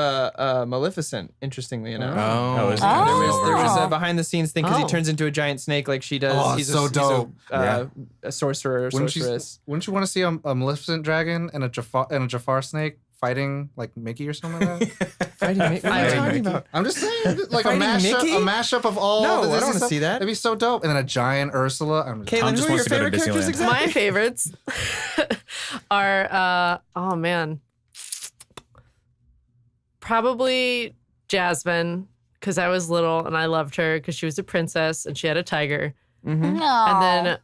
Maleficent, interestingly enough. Oh, is it? There was Oh. a behind the scenes thing because he Oh. turns into a giant snake like she does. Oh, he's so dope. A sorcerer or sorceress. Wouldn't you want to see a Maleficent dragon and a Jafar snake fighting like Mickey or something like that? Fighting Mickey? What are you Fighting talking Mickey? about? I'm just saying, like a Fighting Mickey? mashup of all. No, the I don't Disney wanna stuff. see that. That'd be so dope. And then a giant Ursula. Caitlin, just who are your wants to go to favorite characters Disneyland. exactly? My favorites are oh man. Probably Jasmine, because I was little and I loved her because she was a princess and she had a tiger. Mm-hmm. No. And then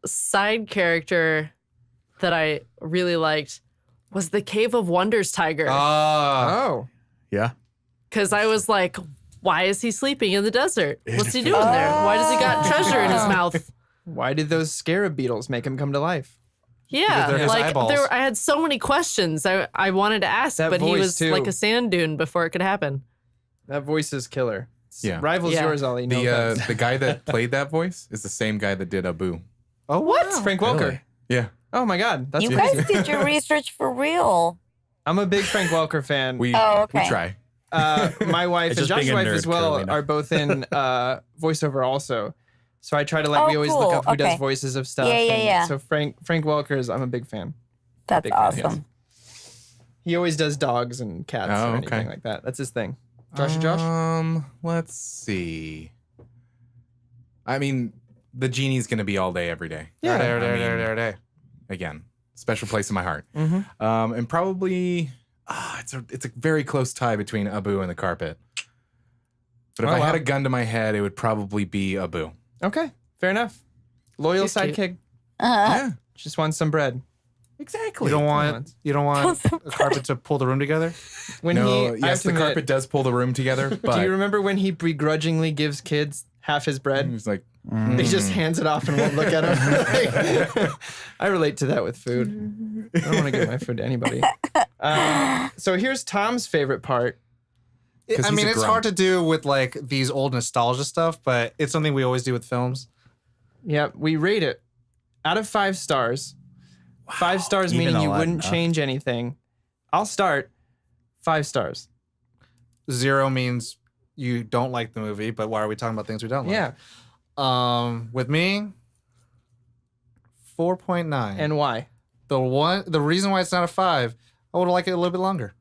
side character that I really liked was the Cave of Wonders tiger. Oh. yeah. Because I was like, why is he sleeping in the desert? What's he doing there? Why does he got treasure in his mouth? Why did those scarab beetles make him come to life? Yeah, they're his like eyeballs. I had so many questions I wanted to ask, That but he voice, was too. like a sand dune before it could happen. That voice is killer. Yeah. Rivals Yeah. yours, Ollie. No offense. The guy that played that voice is the same guy that did Abu. Oh, What? wow. Frank Welker. Really? Yeah. Oh my God. That's You crazy. guys did your research for real. I'm a big Frank Welker fan. We okay. we try. My wife It's and just being Josh's a wife nerd, as well Carolina. are both in voiceover also. So I try to Oh, we always cool. look up who does Okay. voices of stuff. Yeah, yeah, and yeah. So Frank Welker's, I'm a big fan. That's Big fan, yes. awesome. He always does dogs and cats Oh, or okay. anything like that. That's his thing. Josh? Let's see. I mean, the genie's gonna be all day, every day. Yeah. There. Again, special place in my heart. Mhm. And probably, it's a very close tie between Abu and the carpet. But if Oh, I had wow. a gun to my head, it would probably be Abu. Okay, fair enough. Loyal He's cute. sidekick. Yeah, Just wants some bread. exactly. You don't want a carpet to pull the room together. When No, he, I have yes, to the admit, carpet does pull the room together. But do you remember when he begrudgingly gives kids half his bread? He's like, He just hands it off and won't look at him. I relate to that with food. I don't want to give my food to anybody. So here's Tom's favorite part. 'Cause I he's mean, a it's grunt. hard to do with like these old nostalgia stuff, but it's something we always do with films. Yep, we rate it out of 5 stars. 5 stars Even meaning you Aladdin, wouldn't huh? change anything. I'll start 5 stars. 0 means you don't like the movie, but why are we talking about things we don't like? Yeah, With me, 4.9. and why? the reason why it's not a 5, I would like it a little bit longer.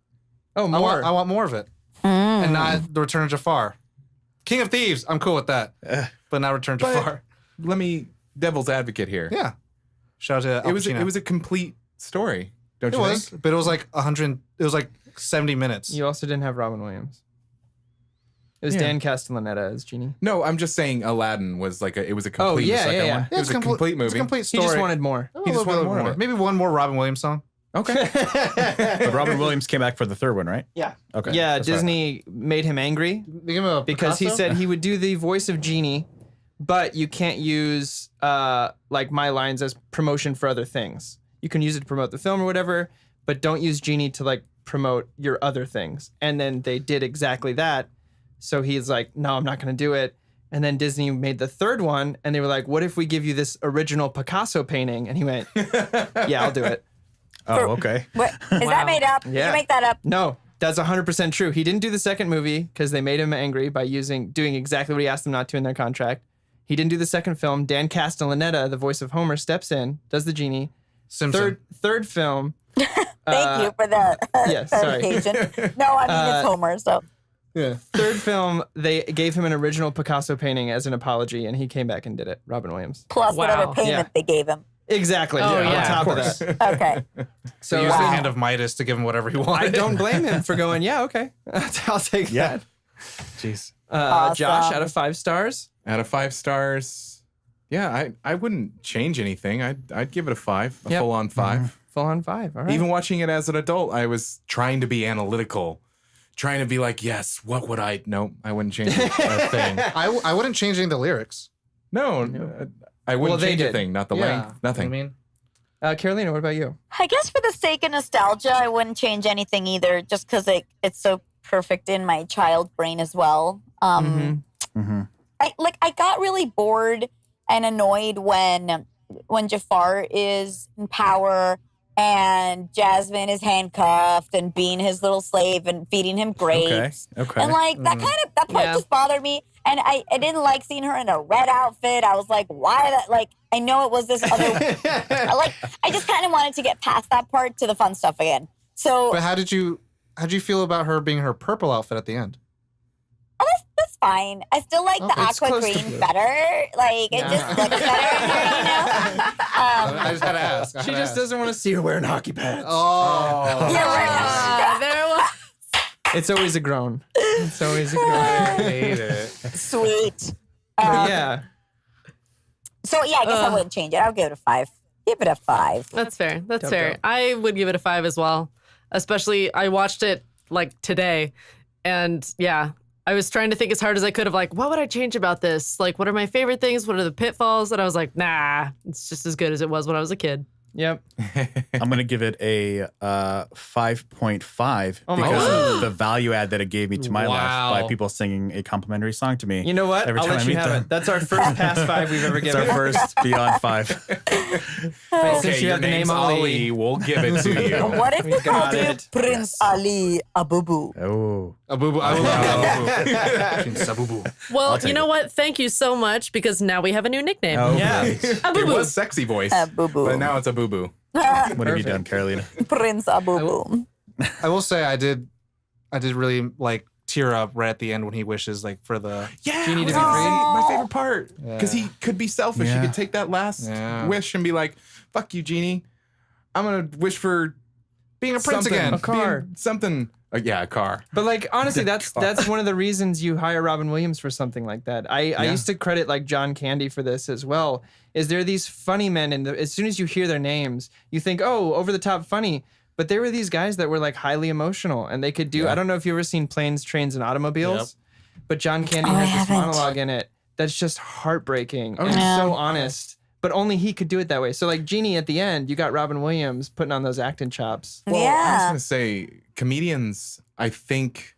Oh, I more. want more of it, and not the Return of Jafar. King of Thieves, I'm cool with that, but not Return of But- Jafar. let me devil's advocate here. Yeah, shout out to Al It was Pacino. a complete story. Don't It you was, think? but it was like 100. It was like 70 minutes. You also didn't have Robin Williams. It was Yeah. Dan Castellaneta as Genie. No, I'm just saying Aladdin was like it was a complete yeah, second yeah, yeah. one. Yeah, It was a complete movie. It's a complete He story. just wanted more. A He just little wanted bit more of it. Maybe one more Robin Williams song. Okay. But Robin Williams came back for the third one, right? Yeah. Okay. Yeah, that's what I Disney made him angry They give him a because he Picasso? said he would do the voice of Genie, but you can't use like my lines as promotion for other things. You can use it to promote the film or whatever, but don't use Genie to like promote your other things. And then they did exactly that. So he's like, no, I'm not going to do it. And then Disney made the third one, and they were like, what if we give you this original Picasso painting? And he went, yeah, I'll do it. Oh, okay. What, is Wow. that made up? Did Yeah. you make that up? No, That's 100% true. He didn't do the second movie because they made him angry by doing exactly what he asked them not to in their contract. He didn't do the second film. Dan Castellaneta, the voice of Homer, steps in, does the genie. Simpson. Third film. Thank you for the sorry. clarification. No, I mean it's Homer. So Yeah. Third film, they gave him an original Picasso painting as an apology, and he came back and did it. Robin Williams. plus whatever Wow. payment they gave him. Exactly. Oh, On yeah, top of of course. that. Okay. So use the hand of Midas to give him whatever he wanted. I don't blame him for going, yeah, okay. I'll take Yeah. that. Jeez. Josh, Awesome. out of 5 stars. Out of 5 stars, yeah, I wouldn't change anything. I'd give it a 5, a Yep. full on 5. Full on 5. All right. Even watching it as an adult, I was trying to be analytical, trying to be like, yes, what would I? No, I wouldn't change a thing. I wouldn't change any of the lyrics. No, I wouldn't Well, they change a did. thing. Not the Yeah. length, nothing. I mean, Carolina, what about you? I guess for the sake of nostalgia, I wouldn't change anything either, just because it's so perfect in my child brain as well. I got really bored and annoyed when Jafar is in power and Jasmine is handcuffed and being his little slave and feeding him grapes. Okay. And like that part Yeah. just bothered me. And I didn't like seeing her in a red outfit. I was like, why that? Like, I know it was this other. I just kind of wanted to get past that part to the fun stuff again. So but how'd you feel about her being her purple outfit at the end? that's fine. I still like the it's aqua close to green blue. better. Like it just looks better in her, you know. I just had to ask. She just doesn't want to see her wearing hockey pads. Oh. You're right. There was. It's always a groan. It's always a groan. I hate it. Sweet. But yeah. So yeah, I guess I wouldn't change it. I'll give it a 5. Give it a 5. That's fair. That's Dope, fair. dope. I would give it a 5 as well. Especially, I watched it like today, and yeah, I was trying to think as hard as I could of like, what would I change about this? Like, what are my favorite things? What are the pitfalls? And I was like, nah, it's just as good as it was when I was a kid. Yep. I'm gonna give it a 5.5 Oh my because God. of the value add that it gave me to my Wow. life by people singing a complimentary song to me. You know what? Every I'll time let I you meet have them. it. That's our first past 5 we've ever It's given. our first beyond 5. Since you your have the name name's Ali. We'll give it to you. What if we We've got called you it. Prince Ali Abubu? Oh, Abubu. I love Abubu. Abubu. Well, take you know it. what? Thank you so much because now we have a new nickname. oh Yeah. great. A It boo-boo. was sexy voice, Abubu. but now it's a boo boo. What have you Perfect. done, Carolina? Prince Abubu. I will say I did really like tear up right at the end when he wishes like for the Yeah, Genie to be honestly, free? my favorite part because Yeah. he could be selfish. Yeah. He could take that last Yeah. wish and be like, "Fuck you, Genie. I'm gonna wish for being a prince something, again. A car. something." Yeah, a car. But like honestly, that's one of the reasons you hire Robin Williams for something like that. I used to credit like John Candy for this as well. Is there these funny men, and as soon as you hear their names, you think, oh, over the top funny. But there were these guys that were like highly emotional, and they could do. Yeah. I don't know if you've ever seen Planes, Trains, and Automobiles, but John Candy Oh, I has this haven't. monologue in it that's just heartbreaking and yeah. so honest. But only he could do it that way. So like Genie at the end, you got Robin Williams putting on those acting chops. Well, I was Yeah. gonna say comedians. I think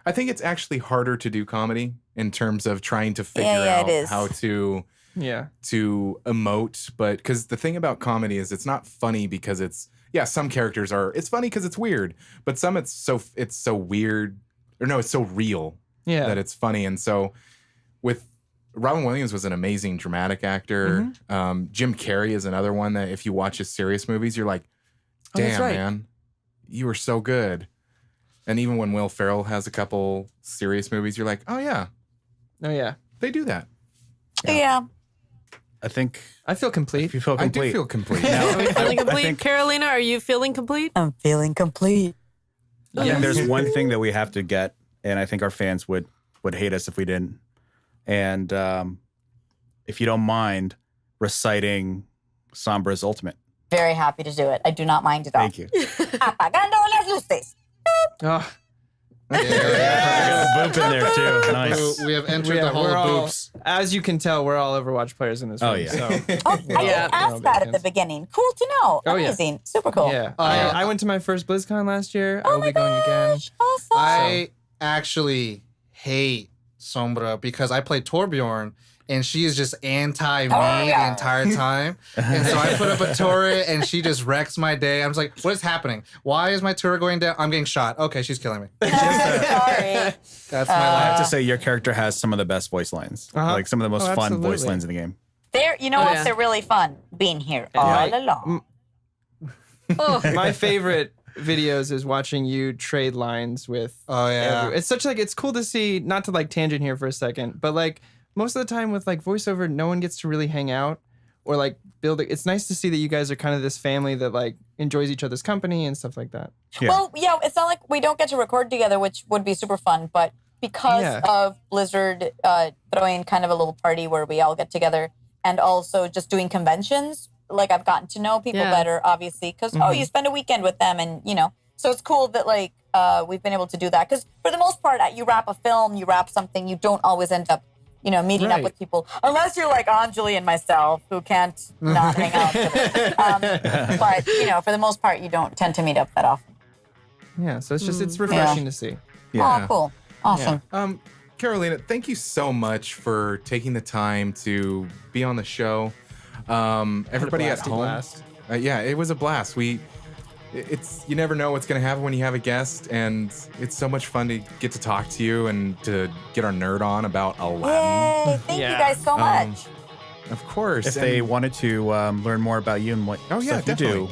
it's actually harder to do comedy in terms of trying to figure Yeah, out it is. how to Yeah. emote. But because the thing about comedy is it's not funny because some characters are. It's funny because it's weird, but some it's so weird, or no, it's so real Yeah. that it's funny. And so with Robin Williams was an amazing dramatic actor. Mm-hmm. Jim Carrey is another one that if you watch his serious movies, you're like, Oh, that's damn, right. man, you were so good. And even when Will Ferrell has a couple serious movies, you're like, oh yeah, Oh yeah. they do that. Yeah. I think I feel complete. if you feel I complete. do feel complete. Are we feeling I complete? think- Carolina, are you feeling complete? I'm feeling complete. I think there's one thing that we have to get, and I think our fans would hate us if we didn't. And if you don't mind reciting Sombra's Ultimate, Very happy to do it. I do not mind at all. thank you. Apagando las luces. Oh, There's a boop in there too. Nice. So we have entered yeah, the hall we're of all, boops. as you can tell, we're all Overwatch players in this room. Oh, yeah. So, Oh, I Yeah. didn't ask that at the beginning. Cool to know. Oh, yeah. Amazing. Super cool. yeah. I went to my first BlizzCon last year. I Oh will my be going again. gosh. Awesome. I actually hate Sombra because I played Torbjorn and she is just anti me the entire time. And so I put up a turret, and she just wrecks my day. I'm just like, what is happening? Why is my turret going down? I'm getting shot. Okay, she's killing me. Sorry. That's my I life. have to say, your character has some of the best voice lines, like some of the most fun absolutely. voice lines in the game. You know what? yeah. They're really fun being here all I- along. My favorite videos is watching you trade lines with. Oh, yeah. It's such like it's cool to see. Not to like tangent here for a second, but like most of the time with like voiceover, no one gets to really hang out or like build. It's nice to see that you guys are kind of this family that like enjoys each other's company and stuff like that. Yeah. Well, yeah, it's not like we don't get to record together, which would be super fun, but because Yeah. of Blizzard throwing kind of a little party where we all get together and also just doing conventions, like I've gotten to know people Yeah. better, obviously, because, you spend a weekend with them and, so it's cool that like we've been able to do that. Because for the most part, you wrap a film, you wrap something, you don't always end up, meeting up Right. with people. Unless you're like Anjali and myself, who can't not hang out together. But, for the most part, you don't tend to meet up that often. Yeah, so it's just it's refreshing to see. Oh, cool. Awesome. Carolina, thank you so much for taking the time to be on the show. Everybody at blasty home, blast. yeah, it was a blast. It's you never know what's gonna happen when you have a guest, and it's so much fun to get to talk to you and to get our nerd on about Aladdin. Yay! Thank you Yeah. guys so much. Of course, If they wanted to learn more about you and what Oh, yeah, stuff you do, definitely. where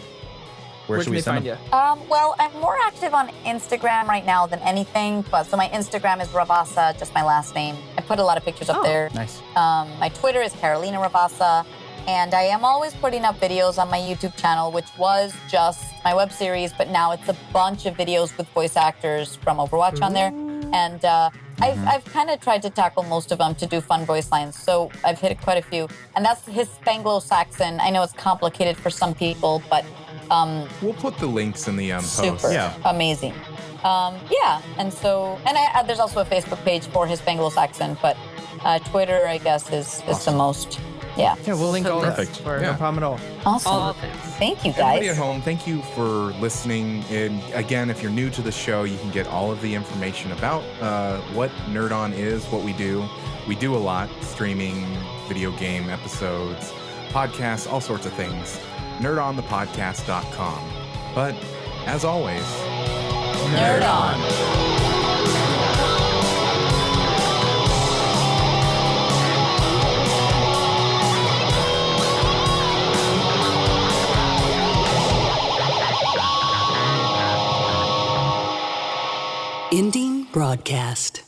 Where should can we they send find them? you? Well, I'm more active on Instagram right now than anything. But so my Instagram is Ravassa, just my last name. I put a lot of pictures up there. Nice. My Twitter is Carolina Ravassa. And I am always putting up videos on my YouTube channel, which was just my web series, but now it's a bunch of videos with voice actors from Overwatch on there. And I've kind of tried to tackle most of them to do fun voice lines. So I've hit quite a few. And that's Hispangalosaxon. I know it's complicated for some people, but We'll put the links in the post. super Yeah. amazing. And so, there's also a Facebook page for Hispangalosaxon, but Twitter, I guess, is the most. Yeah. Yeah, we'll link all that. Perfect. For Yeah. No problem at all. Awesome. All the things. Thank you, Everybody guys. at home, thank you for listening. And again, if you're new to the show, you can get all of the information about what Nerd On is, what we do. We do a lot, streaming, video game episodes, podcasts, all sorts of things. NerdOnThePodcast.com. But as always, Nerd on. Ending broadcast.